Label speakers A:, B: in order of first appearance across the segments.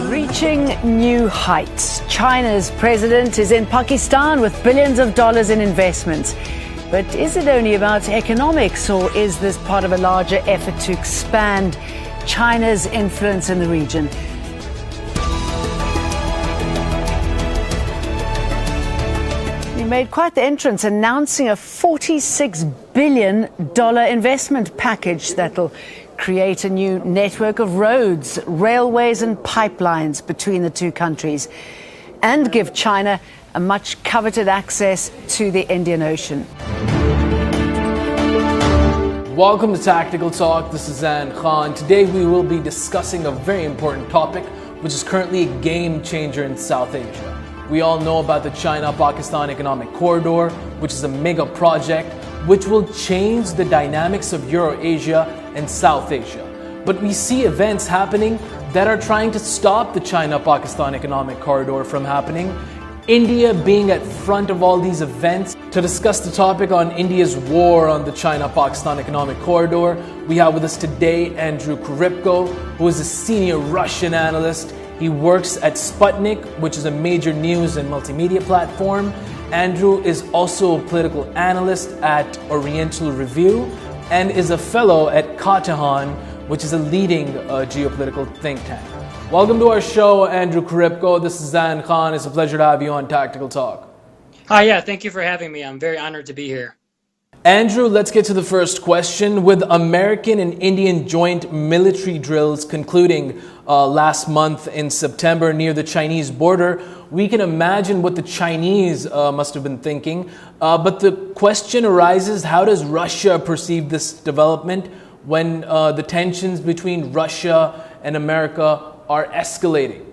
A: Reaching new heights. China's president is in Pakistan with billions of dollars in investments. But is it only about economics, or is this part of a larger effort to expand China's influence in the region? He made quite the entrance, announcing a $46 billion investment package that'll create a new network of roads, railways and pipelines between the two countries, and give China a much coveted access to the Indian Ocean.
B: Welcome to Tactical Talk. This is Zain. Today we will be discussing a very important topic, which is currently a game changer in South Asia. We all know about the China-Pakistan Economic Corridor, which is a mega project which will change the dynamics of Eurasia and South Asia. But we see events happening that are trying to stop the China-Pakistan Economic Corridor from happening. India being at front of all these events. To discuss the topic on India's war on the China-Pakistan Economic Corridor, we have with us today Andrew Korybko, who is a senior Russian analyst. He works at Sputnik, which is a major news and multimedia platform. Andrew is also a political analyst at Oriental Review and is a fellow at Katahan, which is a leading geopolitical think tank. Welcome to our show, Andrew Korybko. This is Zain Khan. It's a pleasure to have you on Tactical Talk.
C: Yeah, thank you for having me. I'm very honored to be here.
B: Andrew, let's get to the first question. With American and Indian joint military drills concluding last month in September near the Chinese border, we can imagine what the Chinese must have been thinking. But the question arises, how does Russia perceive this development when the tensions between Russia and America are escalating?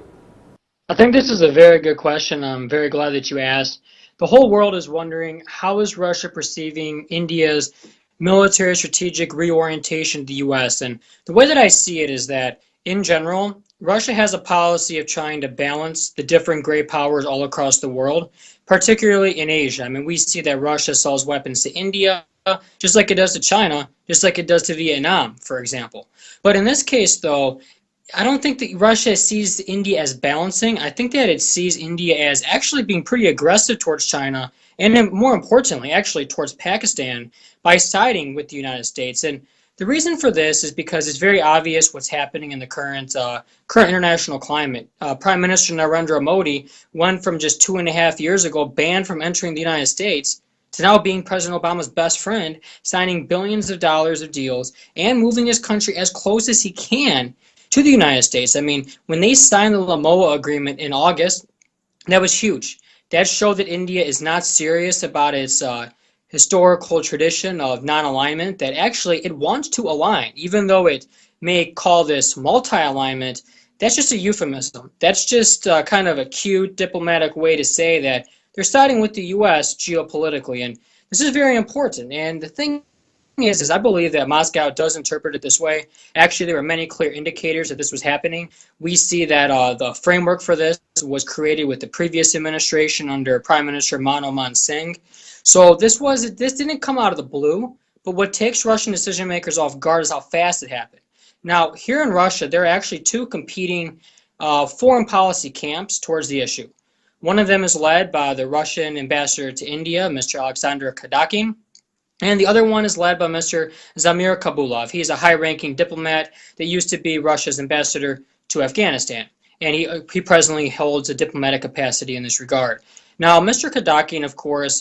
C: I think this is a very good question. I'm very glad that you asked. The whole world is wondering, how is Russia perceiving India's military strategic reorientation to the U.S.? And the way that I see it is that, in general, Russia has a policy of trying to balance the different great powers all across the world, particularly in Asia. I mean, we see that Russia sells weapons to India, just like it does to China, just like it does to Vietnam, for example. But in this case, though, I don't think that Russia sees India as balancing. I think that it sees India as actually being pretty aggressive towards China, and more importantly, actually towards Pakistan, by siding with the United States. And the reason for this is because it's very obvious what's happening in the current international climate. Prime Minister Narendra Modi went from just 2.5 years ago banned from entering the United States to now being President Obama's best friend, signing billions of dollars of deals and moving his country as close as he can to the United States. I mean, when they signed the Lamoa Agreement in August, that was huge. That showed that India is not serious about its historical tradition of non-alignment, that actually it wants to align, even though it may call this multi-alignment. That's just a euphemism. That's just kind of a cute diplomatic way to say that they're siding with the U.S. geopolitically, and this is very important. And the thing is I believe that Moscow does interpret it this way. Actually, there were many clear indicators that this was happening. We see that the framework for this was created with the previous administration under Prime Minister Manmohan Singh. So this didn't come out of the blue, but what takes Russian decision makers off guard is how fast it happened. Now, here in Russia, there are actually two competing foreign policy camps towards the issue. One of them is led by the Russian ambassador to India, Mr. Alexander Kadakhin, and the other one is led by Mr. Zamir Kabulov. He is a high-ranking diplomat that used to be Russia's ambassador to Afghanistan, and he presently holds a diplomatic capacity in this regard. Now, Mr. Kadakhin, of course,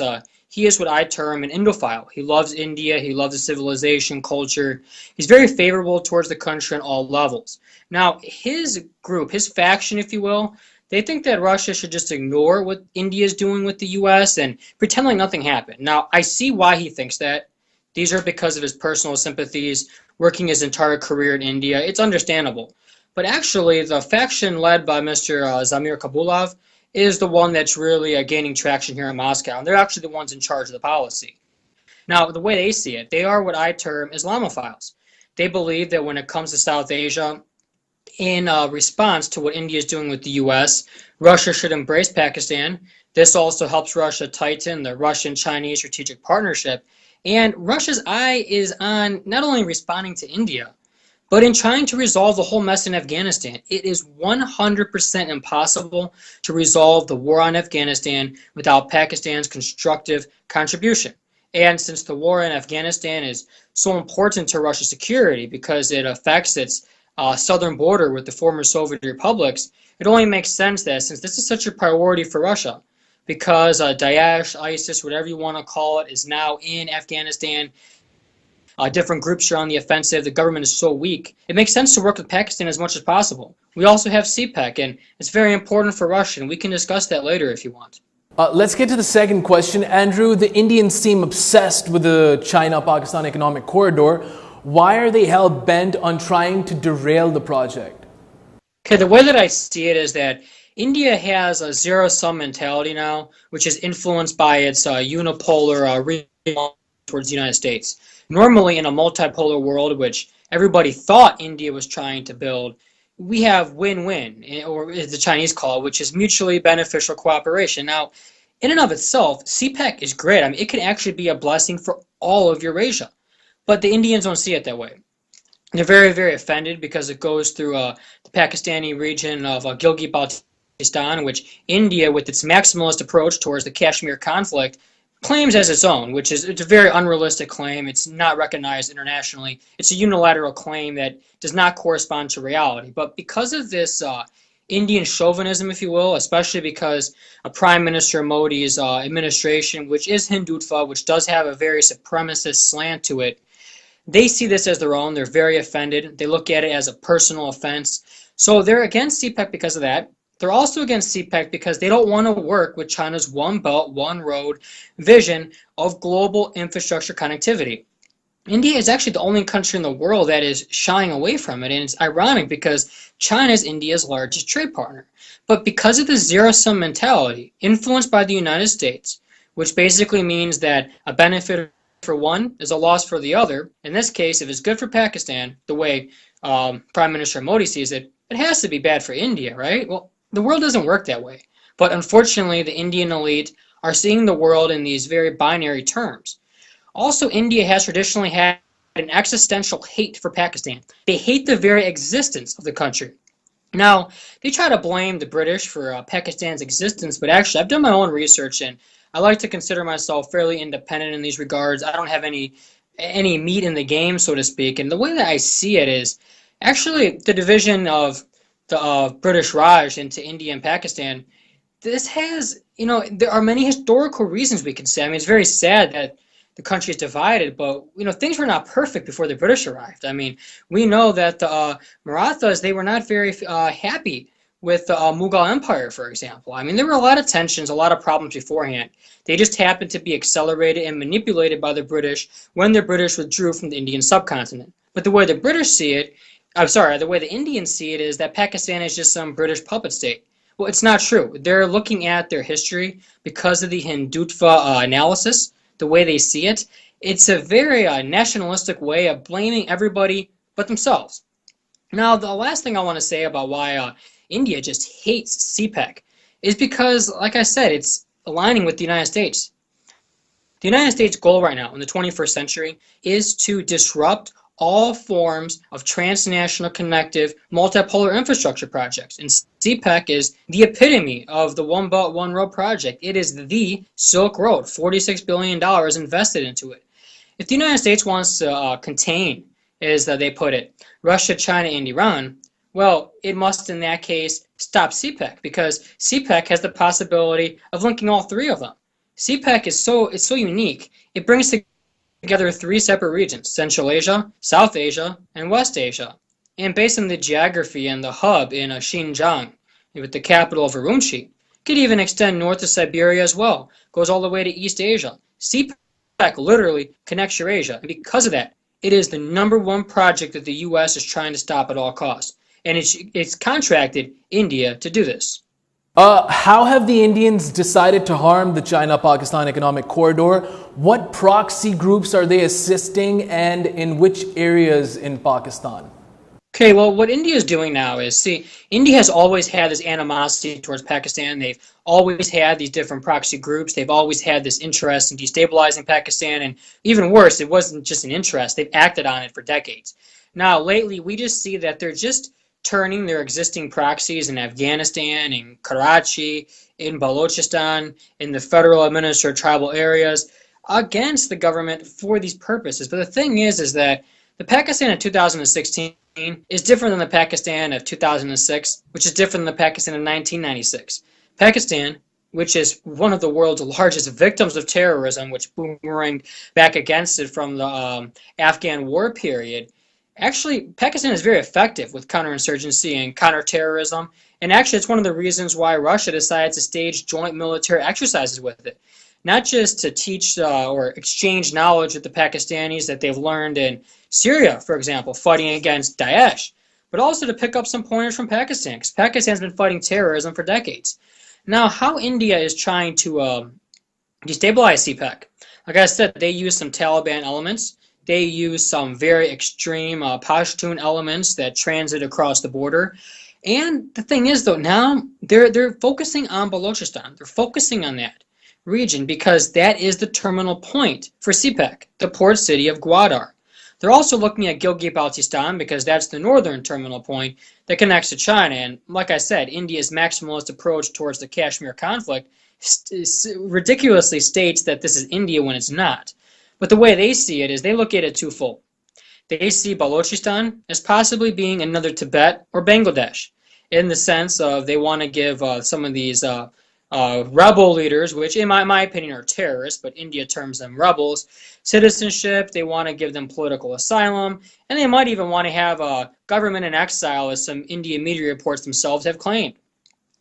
C: he is what I term an Indophile. He loves India. He loves the civilization, culture. He's very favorable towards the country on all levels. Now, his group, his faction, if you will, they think that Russia should just ignore what India is doing with the U.S. and pretend like nothing happened. Now, I see why he thinks that. These are because of his personal sympathies, working his entire career in India. It's understandable. But actually, the faction led by Mr. Zamir Kabulov is the one that's really gaining traction here in Moscow. And they're actually the ones in charge of the policy. Now, the way they see it, they are what I term Islamophiles. They believe that when it comes to South Asia, in response to what India is doing with the U.S., Russia should embrace Pakistan. This also helps Russia tighten the Russian-Chinese strategic partnership. And Russia's eye is on not only responding to India, but in trying to resolve the whole mess in Afghanistan. It is 100% impossible to resolve the war on Afghanistan without Pakistan's constructive contribution. And since the war in Afghanistan is so important to Russia's security because it affects its southern border with the former Soviet republics, it only makes sense that since this is such a priority for Russia, because Daesh, ISIS, whatever you want to call it, is now in Afghanistan, different groups are on the offensive, the government is so weak, it makes sense to work with Pakistan as much as possible. We also have CPEC, and it's very important for Russia, and we can discuss that later if you want.
B: Let's get to the second question. Andrew, the Indians seem obsessed with the China-Pakistan economic corridor. Why are they hell-bent on trying to derail the project?
C: Okay, the way that I see it is that India has a zero-sum mentality now, which is influenced by its unipolar region towards the United States. Normally, in a multipolar world, which everybody thought India was trying to build, we have win-win, or as the Chinese call it, which is mutually beneficial cooperation. Now, in and of itself, CPEC is great. I mean, it can actually be a blessing for all of Eurasia. But the Indians don't see it that way. They're very, very offended because it goes through the Pakistani region of Gilgit-Baltistan, which India, with its maximalist approach towards the Kashmir conflict, claims as its own, which is it's a very unrealistic claim. It's not recognized internationally. It's a unilateral claim that does not correspond to reality. But because of this Indian chauvinism, if you will, especially because Prime Minister Modi's administration, which is Hindutva, which does have a very supremacist slant to it, they see this as their own. They're very offended. They look at it as a personal offense. So they're against CPEC because of that. They're also against CPEC because they don't want to work with China's one belt, one road vision of global infrastructure connectivity. India is actually the only country in the world that is shying away from it, and it's ironic because China is India's largest trade partner. But because of the zero-sum mentality, influenced by the United States, which basically means that a benefit for one is a loss for the other, in this case, if it's good for Pakistan, the way Prime Minister Modi sees it, it has to be bad for India, right? Well, the world doesn't work that way. But unfortunately, the Indian elite are seeing the world in these very binary terms. Also, India has traditionally had an existential hate for Pakistan. They hate the very existence of the country. Now, they try to blame the British for Pakistan's existence, but actually, I've done my own research, and I like to consider myself fairly independent in these regards. I don't have any meat in the game, so to speak. And the way that I see it is, actually, the division of the British Raj into India and Pakistan, this has, there are many historical reasons we can say. I mean, it's very sad that the country is divided, but, things were not perfect before the British arrived. I mean, we know that the Marathas, they were not very happy with the Mughal Empire, for example. I mean, there were a lot of tensions, a lot of problems beforehand. They just happened to be accelerated and manipulated by the British when the British withdrew from the Indian subcontinent. But the way the British see it, the way the Indians see it is that Pakistan is just some British puppet state. Well, it's not true. They're looking at their history because of the Hindutva analysis, the way they see it. It's a very nationalistic way of blaming everybody but themselves. Now, the last thing I want to say about why India just hates CPEC is because, like I said, it's aligning with the United States. The United States' goal right now in the 21st century is to disrupt all forms of transnational connective multipolar infrastructure projects. And CPEC is the epitome of the One Belt, One Road project. It is the Silk Road, $46 billion invested into it. If the United States wants to contain, as they put it, Russia, China, and Iran, well, it must in that case stop CPEC because CPEC has the possibility of linking all three of them. CPEC is so unique. It brings together three separate regions: Central Asia, South Asia, and West Asia. And based on the geography and the hub in Xinjiang, with the capital of Urumqi, could even extend north to Siberia as well. Goes all the way to East Asia. CPEC literally connects Eurasia, and because of that, it is the #1 project that the U.S. is trying to stop at all costs. And it's contracted India to do this.
B: How have the Indians decided to harm the China-Pakistan economic corridor? What proxy groups are they assisting, and in which areas in Pakistan?
C: Okay, well, what India is doing now is, see, India has always had this animosity towards Pakistan. They've always had these different proxy groups. They've always had this interest in destabilizing Pakistan. And even worse, it wasn't just an interest. They've acted on it for decades. Now, lately, we just see that they're just turning their existing proxies in Afghanistan, in Karachi, in Balochistan, in the federal administered tribal areas against the government for these purposes. But the thing is that the Pakistan of 2016 is different than the Pakistan of 2006, which is different than the Pakistan of 1996. Pakistan, which is one of the world's largest victims of terrorism, which boomeranged back against it from the Afghan war period, actually, Pakistan is very effective with counterinsurgency and counterterrorism, and actually it's one of the reasons why Russia decided to stage joint military exercises with it. Not just to teach or exchange knowledge with the Pakistanis that they've learned in Syria, for example, fighting against Daesh, but also to pick up some pointers from Pakistan, because Pakistan's been fighting terrorism for decades. Now, how India is trying to destabilize CPEC, like I said, they use some Taliban elements. They use some very extreme Pashtun elements that transit across the border. And the thing is, though, now they're focusing on Balochistan. They're focusing on that region because that is the terminal point for CPEC, the port city of Gwadar. They're also looking at Gilgit-Baltistan because that's the northern terminal point that connects to China. And like I said, India's maximalist approach towards the Kashmir conflict ridiculously states that this is India when it's not. But the way they see it is they look at it twofold. They see Balochistan as possibly being another Tibet or Bangladesh, in the sense of they want to give some of these rebel leaders, which in my opinion are terrorists, but India terms them rebels, citizenship. They want to give them political asylum, and they might even want to have a government in exile, as some Indian media reports themselves have claimed.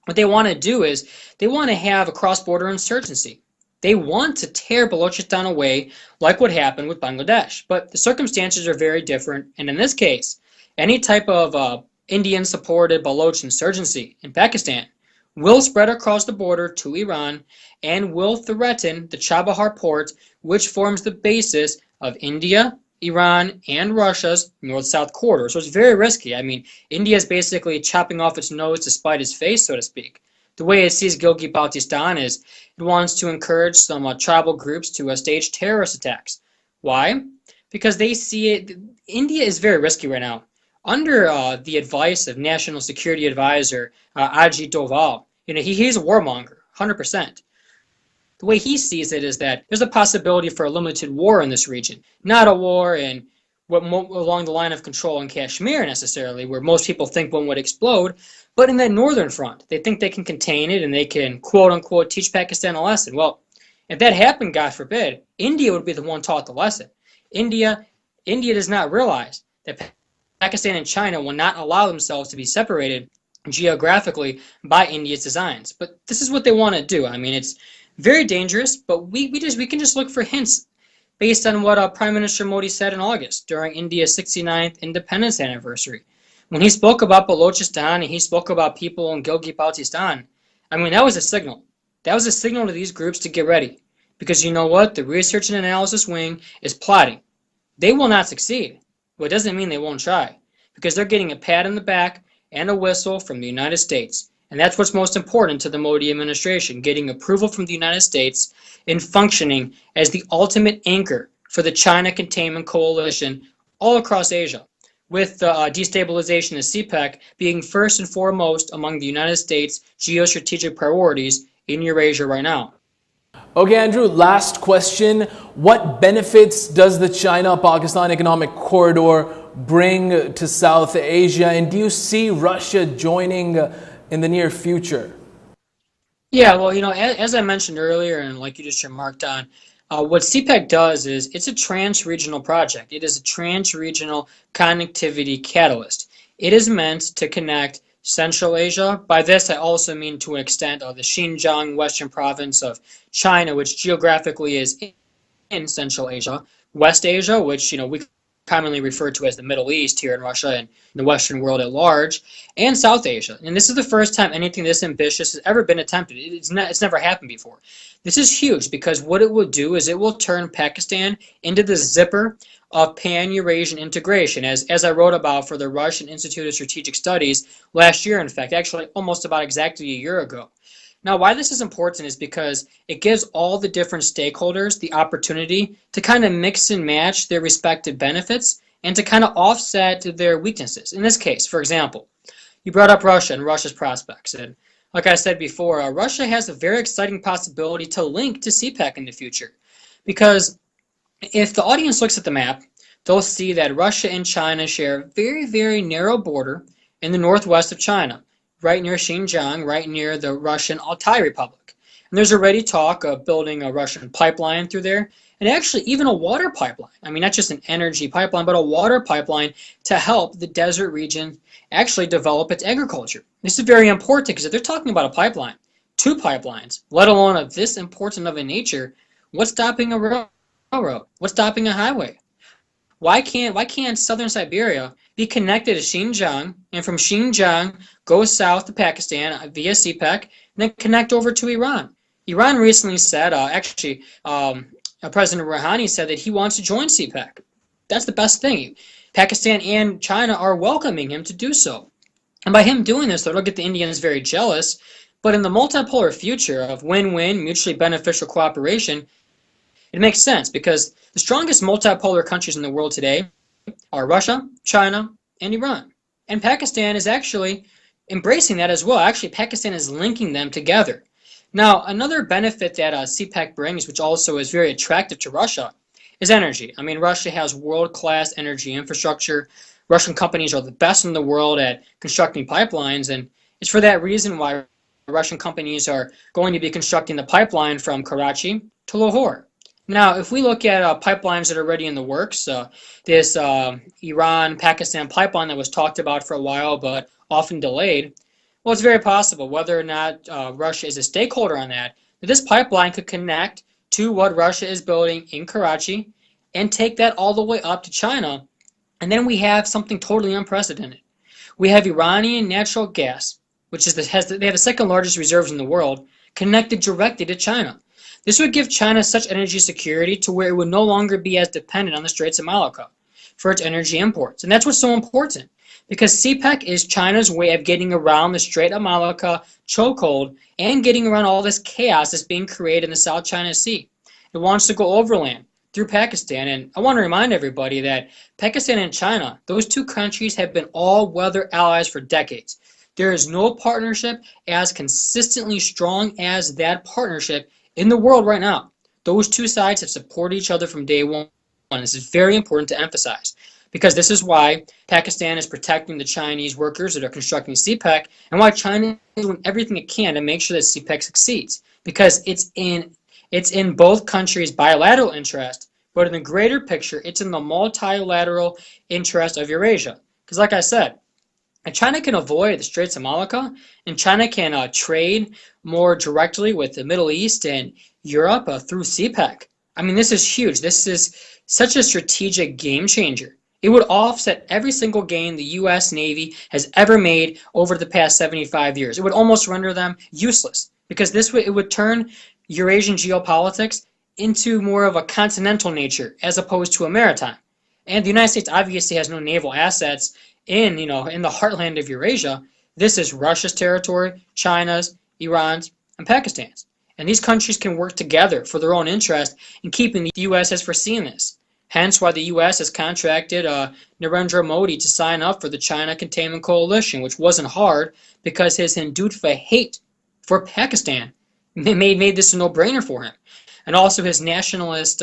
C: What they want to do is they want to have a cross-border insurgency. They want to tear Balochistan away like what happened with Bangladesh, but the circumstances are very different, and in this case, any type of Indian-supported Baloch insurgency in Pakistan will spread across the border to Iran and will threaten the Chabahar port, which forms the basis of India, Iran, and Russia's north-south corridor. So it's very risky. I mean, India is basically chopping off its nose to spite its face, so to speak. The way it sees Gilgit-Baltistan is it wants to encourage some tribal groups to stage terrorist attacks. Why? Because they see it. India is very risky right now. Under the advice of National Security Advisor Ajit Doval, he's a warmonger, 100%. The way he sees it is that there's a possibility for a limited war in this region, not a war in along the line of control in Kashmir necessarily, where most people think one would explode, but in that northern front. They think they can contain it and they can, quote-unquote, teach Pakistan a lesson. Well, if that happened, God forbid, India would be the one taught the lesson. India does not realize that Pakistan and China will not allow themselves to be separated geographically by India's designs. But this is what they want to do. I mean, it's very dangerous, but we can just look for hints based on what Prime Minister Modi said in August during India's 69th independence anniversary. When he spoke about Balochistan and he spoke about people in Gilgit-Baltistan, I mean, that was a signal. That was a signal to these groups to get ready. Because you know what? The Research and Analysis Wing is plotting. They will not succeed. Well, it doesn't mean they won't try. Because they're getting a pat on the back and a whistle from the United States. And that's what's most important to the Modi administration, getting approval from the United States and functioning as the ultimate anchor for the China Containment Coalition all across Asia, with the destabilization of CPEC being first and foremost among the United States' geostrategic priorities in Eurasia right now.
B: Okay, Andrew, last question. What benefits does the China-Pakistan economic corridor bring to South Asia, and do you see Russia joining in the near future?
C: Yeah, well, as I mentioned earlier, and like you just remarked on, what CPEC does is it's a trans-regional project. It is a trans-regional connectivity catalyst. It is meant to connect Central Asia. By this, I also mean to an extent the Xinjiang Western province of China, which geographically is in Central Asia, West Asia, which we commonly referred to as the Middle East here in Russia and the Western world at large, and South Asia. And this is the first time anything this ambitious has ever been attempted. It's never happened before. This is huge because what it will do is it will turn Pakistan into the zipper of pan-Eurasian integration, as I wrote about for the Russian Institute of Strategic Studies last year, in fact, actually almost about exactly a year ago. Now, why this is important is because it gives all the different stakeholders the opportunity to kind of mix and match their respective benefits and to kind of offset their weaknesses. In this case, for example, you brought up Russia and Russia's prospects. And like I said before, Russia has a very exciting possibility to link to CPEC in the future. Because if the audience looks at the map, they'll see that Russia and China share a very, very narrow border in the northwest of China, right near Xinjiang, right near the Russian Altai Republic. And there's already talk of building a Russian pipeline through there, and actually even a water pipeline. I mean, not just an energy pipeline, but a water pipeline to help the desert region actually develop its agriculture. This is very important because if they're talking about a pipeline, 2 pipelines, let alone of this important of a nature, what's stopping a railroad? What's stopping a highway? Why can't southern Siberia be connected to Xinjiang, and from Xinjiang go south to Pakistan via CPEC, and then connect over to Iran? Iran recently said, President Rouhani said that he wants to join CPEC. That's the best thing. Pakistan and China are welcoming him to do so. And by him doing this, it'll get the Indians very jealous. But in the multipolar future of win-win, mutually beneficial cooperation, it makes sense because the strongest multipolar countries in the world today are Russia, China, and Iran. And Pakistan is actually embracing that as well. Actually, Pakistan is linking them together. Now, another benefit that CPEC brings, which also is very attractive to Russia, is energy. I mean, Russia has world-class energy infrastructure. Russian companies are the best in the world at constructing pipelines, and it's for that reason why Russian companies are going to be constructing the pipeline from Karachi to Lahore. Now, if we look at pipelines that are already in the works, this Iran-Pakistan pipeline that was talked about for a while but often delayed, well, it's very possible, whether or not Russia is a stakeholder on that this pipeline could connect to what Russia is building in Karachi and take that all the way up to China. And then we have something totally unprecedented. We have Iranian natural gas, which is they have the second largest reserves in the world, connected directly to China. This would give China such energy security to where it would no longer be as dependent on the Straits of Malacca for its energy imports. And that's what's so important, because CPEC is China's way of getting around the Strait of Malacca chokehold and getting around all this chaos that's being created in the South China Sea. It wants to go overland through Pakistan. And I want to remind everybody that Pakistan and China, those two countries have been all-weather allies for decades. There is no partnership as consistently strong as that partnership in the world right now. Those two sides have supported each other from day one. This is very important to emphasize, because this is why Pakistan is protecting the Chinese workers that are constructing CPEC, and why China is doing everything it can to make sure that CPEC succeeds, because it's in both countries' bilateral interest, but in the greater picture, it's in the multilateral interest of Eurasia. Because like I said, and China can avoid the Straits of Malacca, and China can trade more directly with the Middle East and Europe through CPEC. I mean, this is huge. This is such a strategic game changer. It would offset every single gain the U.S. Navy has ever made over the past 75 years. It would almost render them useless, because it would turn Eurasian geopolitics into more of a continental nature as opposed to a maritime. And the United States obviously has no naval assets in the heartland of Eurasia. This is Russia's territory, China's, Iran's, and Pakistan's. And these countries can work together for their own interest in keeping the U.S. has foreseen this. Hence why the U.S. has contracted Narendra Modi to sign up for the China Containment Coalition, which wasn't hard because his Hindutva hate for Pakistan made this a no-brainer for him. And also his nationalist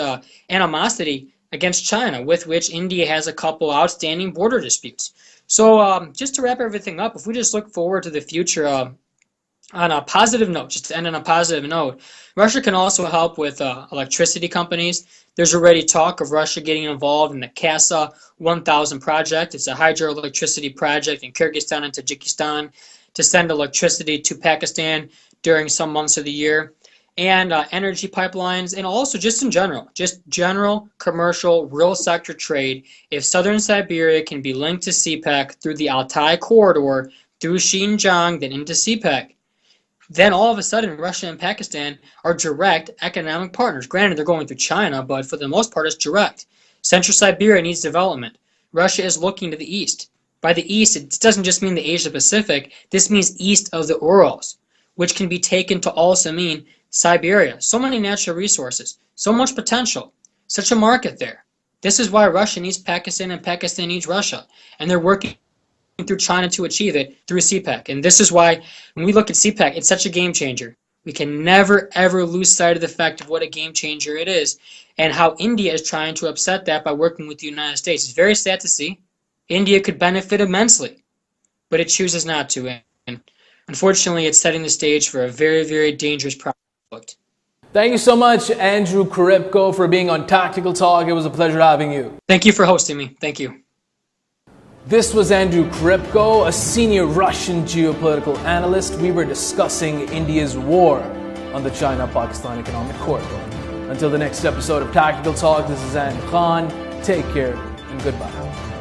C: animosity against China, with which India has a couple outstanding border disputes. So just to wrap everything up, if we just look forward to the future on a positive note, just to end on a positive note, Russia can also help with electricity companies. There's already talk of Russia getting involved in the CASA 1000 project. It's a hydroelectricity project in Kyrgyzstan and Tajikistan to send electricity to Pakistan during some months of the year. and energy pipelines, and also just in general, just general commercial real sector trade. If southern Siberia can be linked to CPEC through the Altai corridor, through Xinjiang, then into CPEC, then all of a sudden Russia and Pakistan are direct economic partners. Granted, they're going through China, but for the most part, it's direct. Central Siberia needs development. Russia is looking to the east. By the east, it doesn't just mean the Asia Pacific. This means east of the Urals, which can be taken to also mean Siberia. So many natural resources, so much potential, such a market there. This is why Russia needs Pakistan and Pakistan needs Russia. And they're working through China to achieve it through CPEC. And this is why when we look at CPEC, it's such a game changer. We can never, ever lose sight of the fact of what a game changer it is and how India is trying to upset that by working with the United States. It's very sad to see. India could benefit immensely, but it chooses not to. And unfortunately, it's setting the stage for a very, very dangerous conflict.
B: Thank you so much, Andrew Korybko, for being on Tactical Talk. It was a pleasure having you.
C: Thank you for hosting me. Thank you.
B: This was Andrew Korybko, a senior Russian geopolitical analyst. We were discussing India's war on the China-Pakistan economic corridor. Until the next episode of Tactical Talk, this is Zain. Take care and goodbye.